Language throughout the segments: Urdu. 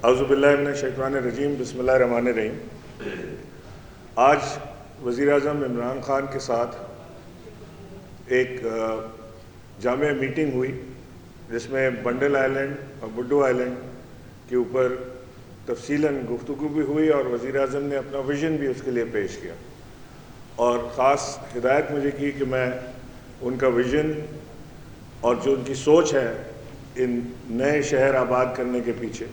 اعوذ باللہ من الشیطان الرجیم، بسم اللہ الرحمن الرحیم۔ آج وزیر اعظم عمران خان کے ساتھ ایک جامع میٹنگ ہوئی جس میں بنڈل آئلینڈ اور بڈو آئلینڈ کے اوپر تفصیلاً گفتگو بھی ہوئی اور وزیر اعظم نے اپنا ویژن بھی اس کے لیے پیش کیا اور خاص ہدایت مجھے کی کہ میں ان کا ویژن اور جو ان کی سوچ ہے ان نئے شہر آباد کرنے کے پیچھے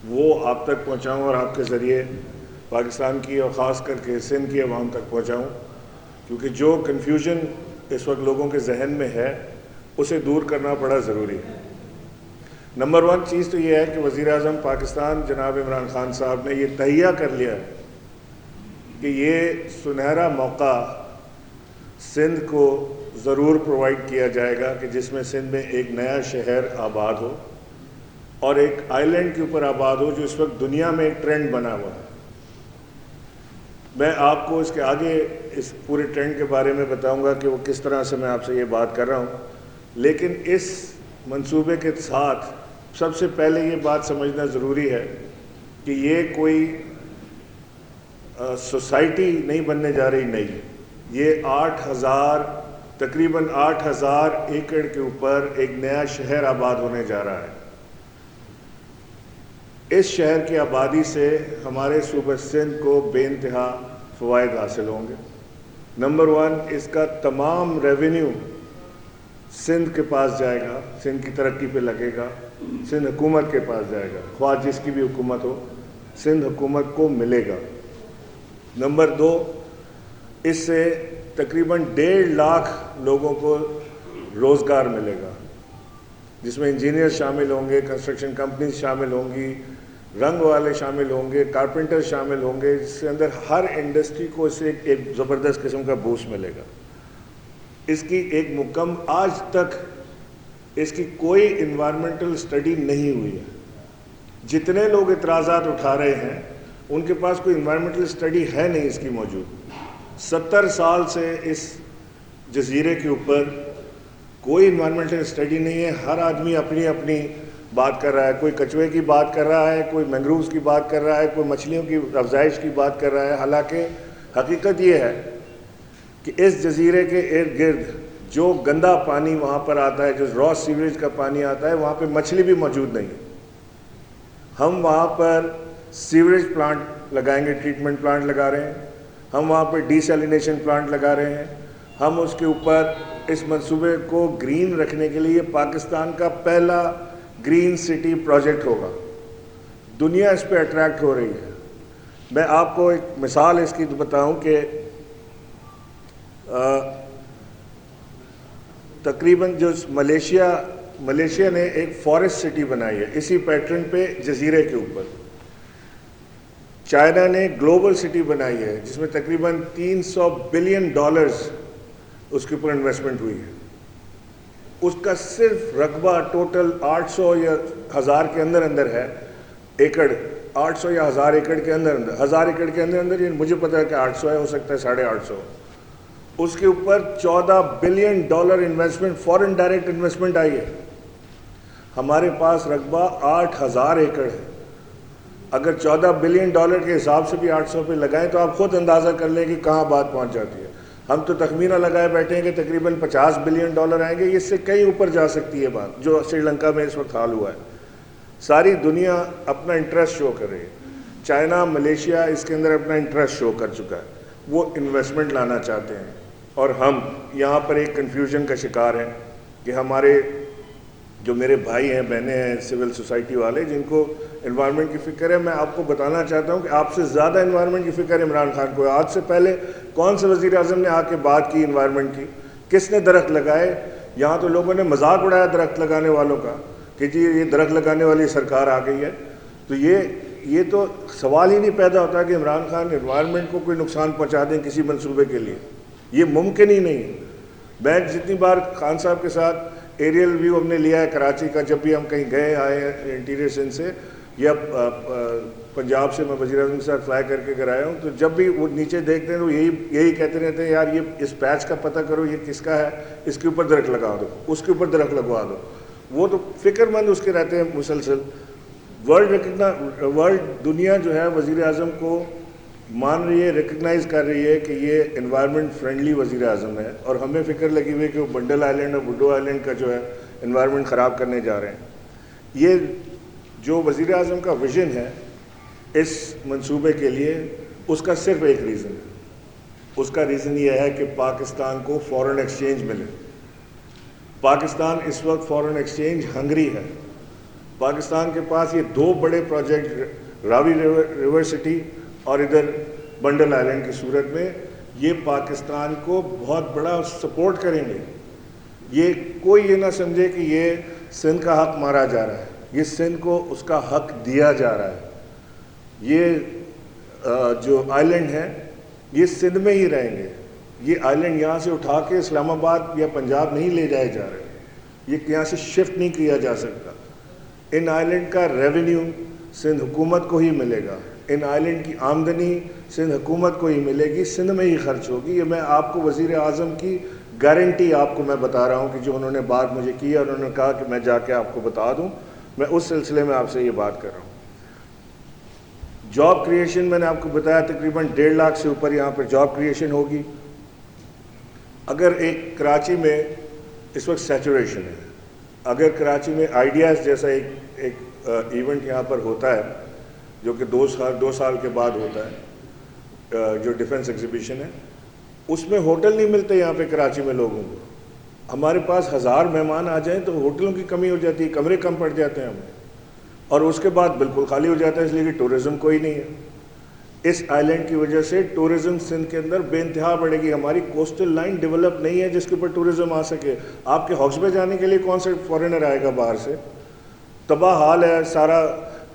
وہ آپ تک پہنچاؤں اور آپ کے ذریعے پاکستان کی اور خاص کر کے سندھ کی عوام تک پہنچاؤں، کیونکہ جو کنفیوژن اس وقت لوگوں کے ذہن میں ہے اسے دور کرنا بڑا ضروری ہے۔ نمبر 1 چیز تو یہ ہے کہ وزیر اعظم پاکستان جناب عمران خان صاحب نے یہ تہیہ کر لیا ہے کہ یہ سنہرا موقع سندھ کو ضرور پرووائڈ کیا جائے گا کہ جس میں سندھ میں ایک نیا شہر آباد ہو اور ایک آئلینڈ کے اوپر آباد ہو جو اس وقت دنیا میں ایک ٹرینڈ بنا ہوا ہے۔ میں آپ کو اس کے آگے اس پورے ٹرینڈ کے بارے میں بتاؤں گا کہ وہ کس طرح سے میں آپ سے یہ بات کر رہا ہوں، لیکن اس منصوبے کے ساتھ سب سے پہلے یہ بات سمجھنا ضروری ہے کہ یہ کوئی سوسائٹی نہیں بننے جا رہی، نہیں، یہ تقریباً 8,000 ایکڑ کے اوپر ایک نیا شہر آباد ہونے جا رہا ہے۔ اس شہر کی آبادی سے ہمارے صوبہ سندھ کو بے انتہا فوائد حاصل ہوں گے۔ نمبر 1 اس کا تمام ریونیو سندھ کے پاس جائے گا، سندھ کی ترقی پہ لگے گا، سندھ حکومت کے پاس جائے گا، خواہ جس کی بھی حکومت ہو سندھ حکومت کو ملے گا۔ نمبر 2 اس سے تقریباً 1.5 لاکھ لوگوں کو روزگار ملے گا، جس میں انجینئر شامل ہوں گے، کنسٹرکشن کمپنیز شامل ہوں گی، رنگ والے شامل ہوں گے، کارپینٹر شامل ہوں گے، جس کے اندر ہر انڈسٹری کو اس سے ایک زبردست قسم کا بوسٹ ملے گا۔ اس کی ایک آج تک اس کی کوئی انوائرمنٹل اسٹڈی نہیں ہوئی ہے۔ جتنے لوگ اعتراضات اٹھا رہے ہیں ان کے پاس کوئی انوائرمنٹل اسٹڈی ہے نہیں اس کی موجود۔ 70 سال سے اس جزیرے کے اوپر کوئی انوائرمنٹل اسٹڈی نہیں ہے، ہر آدمی اپنی اپنی بات کر رہا ہے، کوئی کچوے کی بات کر رہا ہے، کوئی مینگرووز کی بات کر رہا ہے، کوئی مچھلیوں کی افزائش کی بات کر رہا ہے۔ حالانکہ حقیقت یہ ہے کہ اس جزیرے کے ارد گرد جو گندا پانی وہاں پر آتا ہے، جو را سیوریج کا پانی آتا ہے، وہاں پہ مچھلی بھی موجود نہیں ہے۔ ہم وہاں پر سیوریج پلانٹ لگائیں گے، ٹریٹمنٹ پلانٹ لگا رہے ہیں، ہم وہاں پر ڈیسیلینیشن پلانٹ لگا رہے ہیں، ہم اس کے اوپر اس منصوبے کو گرین رکھنے کے لیے پاکستان کا پہلا گرین سٹی پروجیکٹ ہوگا۔ دنیا اس پہ اٹریکٹ ہو رہی ہے۔ میں آپ کو ایک مثال اس کی بتاؤں کہ تقریباً جو ملیشیا نے ایک فارسٹ سٹی بنائی ہے اسی پیٹرن پہ جزیرے کے اوپر۔ چائنا نے گلوبل سٹی بنائی ہے جس میں تقریباً $300 بلین اس کے اوپر انویسٹمنٹ ہوئی ہے۔ اس کا صرف رقبہ ٹوٹل 800 یا 1000 کے اندر ہے، ایکڑ 800 یا 1000 ایکڑ کے اندر 1000 ایکڑ کے اندر یہ مجھے پتا ہے کہ 800 ہے، ہو سکتا ہے 850۔ اس کے اوپر $14 billion investment, foreign direct investment آئی ہے۔ ہمارے پاس رقبہ 8000 ایکڑ ہے۔ اگر $14 بلین کے حساب سے بھی 800 پہ لگائیں تو آپ خود اندازہ کر لیں کہ کہاں بات پہنچ جاتی ہے۔ ہم تو تخمینہ لگائے بیٹھے ہیں کہ تقریباً $50 بلین آئیں گے، اس سے کئی اوپر جا سکتی ہے بات، جو سری لنکا میں اس وقت حال ہوا ہے۔ ساری دنیا اپنا انٹرسٹ شو کر رہی ہے، چائنا، ملیشیا اس کے اندر اپنا انٹرسٹ شو کر چکا ہے، وہ انویسٹمنٹ لانا چاہتے ہیں۔ اور ہم یہاں پر ایک کنفیوژن کا شکار ہیں کہ ہمارے جو میرے بھائی ہیں، بہنیں ہیں، سول سوسائٹی والے جن کو انوائرمنٹ کی فکر ہے، میں آپ کو بتانا چاہتا ہوں کہ آپ سے زیادہ انوائرمنٹ کی فکر عمران خان کو ہے۔ آج سے پہلے کون سے وزیر اعظم نے آ کے بات کی انوائرمنٹ کی؟ کس نے درخت لگائے؟ یہاں تو لوگوں نے مذاق اڑایا درخت لگانے والوں کا کہ جی یہ درخت لگانے والی سرکار آ گئی ہے۔ تو یہ تو سوال ہی نہیں پیدا ہوتا کہ عمران خان انوائرمنٹ کو کوئی نقصان پہنچا دیں کسی منصوبے کے لیے، یہ ممکن ہی نہیں ہے۔ میں جتنی بار خان صاحب کے ساتھ ایریل ویو ہم نے لیا ہے کراچی کا، جب بھی ہم کہیں گئے آئے ہیں انٹیریئر سندھ سے یا پنجاب سے، میں وزیر اعظم کے ساتھ فلائی کر کے اگر آیا ہوں، تو جب بھی وہ نیچے دیکھتے ہیں تو یہی کہتے رہتے ہیں، یار یہ اس پیچ کا پتہ کرو، یہ کس کا ہے، اس کے اوپر درخت لگا دو، اس کے اوپر درخت لگوا دو۔ وہ تو فکر مند اس کے رہتے ہیں مسلسل۔ ورلڈ دنیا جو ہے وزیر اعظم کو مان رہی ہے, ریکگنائز کر رہی ہے کہ یہ انوائرمنٹ فرینڈلی وزیر اعظم ہے, اور ہمیں فکر لگی ہوئی ہے کہ وہ بنڈل آئلینڈ اور بڈو آئلینڈ کا جو ہے انوائرمنٹ خراب کرنے جا رہے ہیں. یہ جو وزیر اعظم کا ویژن ہے اس منصوبے کے لیے, اس کا صرف ایک ریزن ہے. اس کا ریزن یہ ہے کہ پاکستان کو فورن ایکسچینج ملے. پاکستان اس وقت فورن ایکسچینج ہنگری ہے. پاکستان کے پاس یہ دو بڑے پروجیکٹ راوی ریور سٹی اور ادھر بنڈل آئلینڈ کی صورت میں, یہ پاکستان کو بہت بڑا سپورٹ کریں گے. یہ کوئی یہ نہ سمجھے کہ یہ سندھ کا حق مارا جا رہا ہے, یہ سندھ کو اس کا حق دیا جا رہا ہے. یہ جو آئلینڈ ہیں یہ سندھ میں ہی رہیں گے. یہ آئلینڈ یہاں سے اٹھا کے اسلام آباد یا پنجاب نہیں لے جائے جا رہے, یہ یہاں سے شفٹ نہیں کیا جا سکتا. ان آئلینڈ کا ریونیو سندھ حکومت کو ہی ملے گا, ان آئلینڈ کی آمدنی سندھ حکومت کو ہی ملے گی, سندھ میں ہی خرچ ہوگی. یہ میں آپ کو وزیر اعظم کی گارنٹی آپ کو میں بتا رہا ہوں کہ جو انہوں نے بات مجھے کی اور انہوں نے کہا کہ میں جا کے آپ کو بتا دوں, میں اس سلسلے میں آپ سے یہ بات کر رہا ہوں. جاب کریشن میں نے آپ کو بتایا تقریباً 1.5 لاکھ سے اوپر یہاں پر جاب کریشن ہوگی. اگر ایک کراچی میں اس وقت سیچوریشن ہے, اگر کراچی میں آئیڈیاز جیسا ایک ایونٹ یہاں پر ہوتا ہے جو کہ 2 سال کے بعد ہوتا ہے, جو ڈیفنس ایگزیبیشن ہے, اس میں ہوٹل نہیں ملتے یہاں پہ کراچی میں لوگوں کو. ہمارے پاس 1000 مہمان آ جائیں تو ہوٹلوں کی کمی ہو جاتی ہے, کمرے کم پڑ جاتے ہیں ہمیں, اور اس کے بعد بالکل خالی ہو جاتا ہے, اس لیے کہ ٹورزم کوئی نہیں ہے. اس آئلینڈ کی وجہ سے ٹورزم سندھ کے اندر بے انتہا بڑھے گی. ہماری کوسٹل لائن ڈیولپ نہیں ہے جس کے اوپر ٹورزم آ سکے. آپ کے ہاکس بے جانے کے لیے کون سے فارینر آئے گا باہر سے؟ تباہ حال ہے, سارا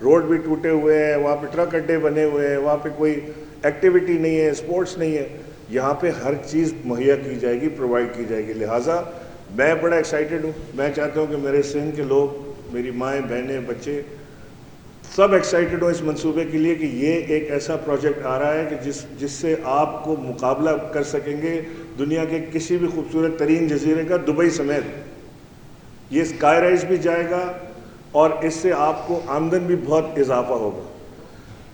روڈ بھی ٹوٹے ہوئے ہیں, وہاں پہ ٹرک اڈے بنے ہوئے ہیں, وہاں پہ کوئی ایکٹیویٹی نہیں ہے, اسپورٹس نہیں ہے. یہاں پہ ہر چیز مہیا کی جائے گی, پرووائڈ کی جائے گی. لہٰذا میں بڑا ایکسائٹیڈ ہوں. میں چاہتا ہوں کہ میرے سندھ کے لوگ, میری مائیں بہنیں بچے سب ایکسائٹیڈ ہوں اس منصوبے کے لیے کہ یہ ایک ایسا پروجیکٹ آ رہا ہے کہ جس سے آپ کو مقابلہ کر سکیں گے دنیا کے کسی بھی خوبصورت ترین جزیرے کا, دبئی سمیت. یہ اسکائی رائز بھی جائے گا اور اس سے آپ کو آمدن بھی بہت اضافہ ہوگا.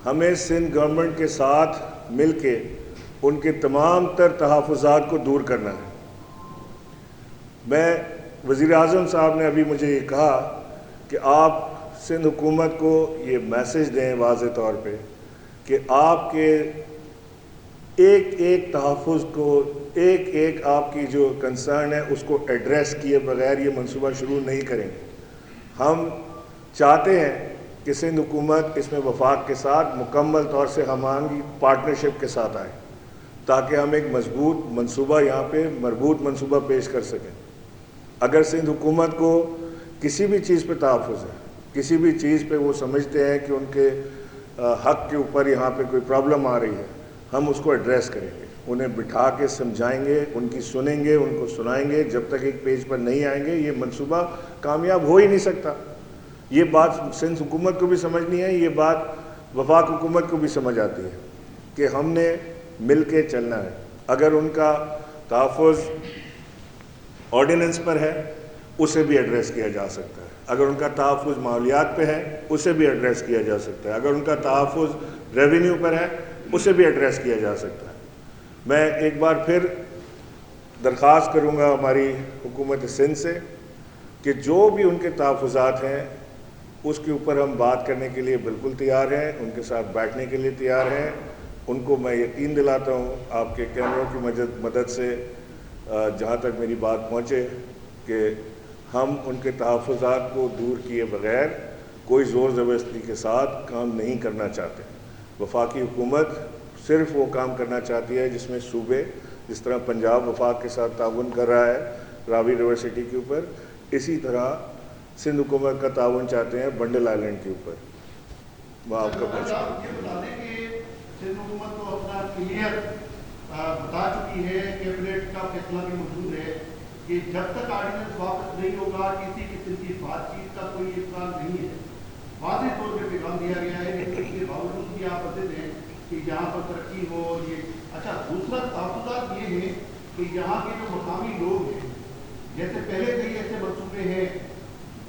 ہمیں سندھ گورنمنٹ کے ساتھ مل کے ان کے تمام تر تحفظات کو دور کرنا ہے. میں وزیر اعظم صاحب نے ابھی مجھے یہ کہا کہ آپ سندھ حکومت کو یہ میسج دیں واضح طور پہ کہ آپ کے ایک تحفظ کو, ایک آپ کی جو کنسرن ہے اس کو ایڈریس کیے بغیر یہ منصوبہ شروع نہیں کریں گے. ہم چاہتے ہیں کہ سندھ حکومت اس میں وفاق کے ساتھ مکمل طور سے ہماری پارٹنرشپ کے ساتھ آئے تاکہ ہم ایک مضبوط منصوبہ یہاں پہ مربوط منصوبہ پیش کر سکیں. اگر سندھ حکومت کو کسی بھی چیز پہ تحفظ ہے, کسی بھی چیز پہ وہ سمجھتے ہیں کہ ان کے حق کے اوپر یہاں پہ کوئی پرابلم آ رہی ہے, ہم اس کو ایڈریس کریں گے, انہیں بٹھا کے سمجھائیں گے, ان کی سنیں گے, ان کو سنائیں گے. جب تک ایک پیج پر نہیں آئیں گے یہ منصوبہ کامیاب ہو ہی نہیں سکتا. یہ بات سندھ حکومت کو بھی سمجھنی ہے, یہ بات وفاق حکومت کو بھی سمجھ آتی ہے کہ ہم نے مل کے چلنا ہے. اگر ان کا تحفظ آرڈیننس پر ہے اسے بھی ایڈریس کیا جا سکتا ہے, اگر ان کا تحفظ ماحولیات پہ ہے اسے بھی ایڈریس کیا جا سکتا ہے, اگر ان کا تحفظ ریونیو پر ہے اسے بھی ایڈریس کیا جا سکتا ہے. میں ایک بار پھر درخواست کروں گا ہماری حکومت سندھ سے کہ جو بھی ان کے تحفظات ہیں اس کے اوپر ہم بات کرنے کے لیے بالکل تیار ہیں, ان کے ساتھ بیٹھنے کے لیے تیار ہیں. ان کو میں یقین دلاتا ہوں آپ کے کیمروں کی مدد سے جہاں تک میری بات پہنچے کہ ہم ان کے تحفظات کو دور کیے بغیر کوئی زور زبردستی کے ساتھ کام نہیں کرنا چاہتے. وفاقی حکومت صرف وہ کام کرنا چاہتی ہے جس میں صوبے, جس طرح پنجاب وفاق کے ساتھ تعاون کر رہا ہے راوی ریور سٹی کے اوپر, اسی طرح سندھ حکومت کا تعاون چاہتے ہیں بنڈل آئلینڈ کے اوپر. وہ آپ کا سندھ حکومت کو اپنا کلیئر بتا چکی ہے, کیبنٹ کا فیصلہ بھی موجود ہے کہ جب تک آرڈیننس واپس نہیں ہوگا کسی قسم کی بات چیت کا کوئی امکان نہیں ہے. واضح طور پہ پیغام دیا گیا ہے لیکن اس کے باوجود بھی آپ بتاتے ہیں کہ یہاں پر ترقی ہو. یہ اچھا, دوسرا تحفظات یہ ہے کہ یہاں کے جو مقامی لوگ ہیں, جیسے پہلے کئی ایسے منصوبے ہیں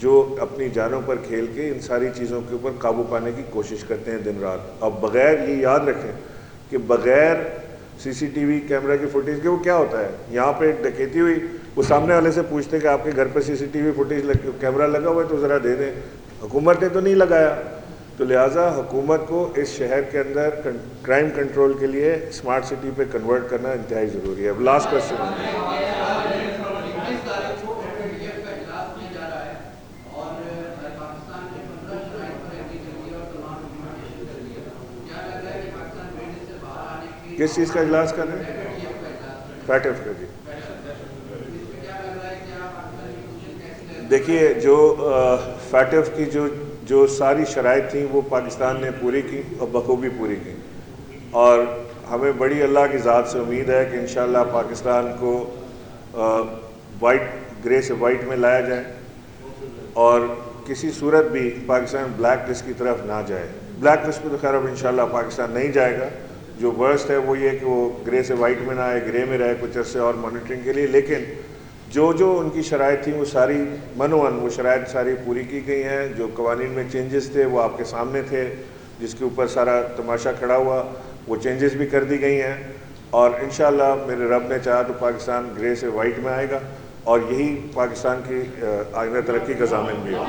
جو اپنی جانوں پر کھیل کے ان ساری چیزوں کے اوپر قابو پانے کی کوشش کرتے ہیں دن رات. اب بغیر یہ یاد رکھیں کہ بغیر سی سی ٹی وی کیمرہ کی فوٹیج کے وہ کیا ہوتا ہے, یہاں پہ ایک ڈکیتی ہوئی, وہ سامنے والے سے پوچھتے کہ آپ کے گھر پہ C C T V footage camera لگا ہوا ہے تو ذرا دے دیں. حکومت نے تو نہیں لگایا, تو لہٰذا حکومت کو اس شہر کے اندر کرائم کنٹرول کے لیے اسمارٹ سٹی پہ کنورٹ کرنا انتہائی ضروری ہے. اب لاسٹ کوشچن. کس چیز کا اجلاس کر رہے ہیں؟ فیٹف کا. جی دیکھیے, جو فیٹف کی جو ساری شرائط تھیں وہ پاکستان نے پوری کی اور بخوبی پوری کی, اور ہمیں بڑی اللہ کی ذات سے امید ہے کہ انشاءاللہ پاکستان کو وائٹ گرے سے وائٹ میں لایا جائے اور کسی صورت بھی پاکستان بلیک لسٹ کی طرف نہ جائے. بلیک لسٹ پہ تو خیر اب انشاءاللہ پاکستان نہیں جائے گا. جو ورسٹ ہے وہ یہ کہ وہ گرے سے وائٹ میں نہ آئے, گرے میں رہے کچھ عرصے اور مانیٹرنگ کے لیے. لیکن جو ان کی شرائط تھیں وہ ساری منوان وہ شرائط ساری پوری کی گئی ہیں. جو قوانین میں چینجز تھے وہ آپ کے سامنے تھے, جس کے اوپر سارا تماشا کھڑا ہوا. وہ چینجز بھی کر دی گئی ہیں, اور انشاءاللہ میرے رب نے چاہا تو پاکستان گرے سے وائٹ میں آئے گا, اور یہی پاکستان کی آئندہ ترقی کا ضامن بھی ہے.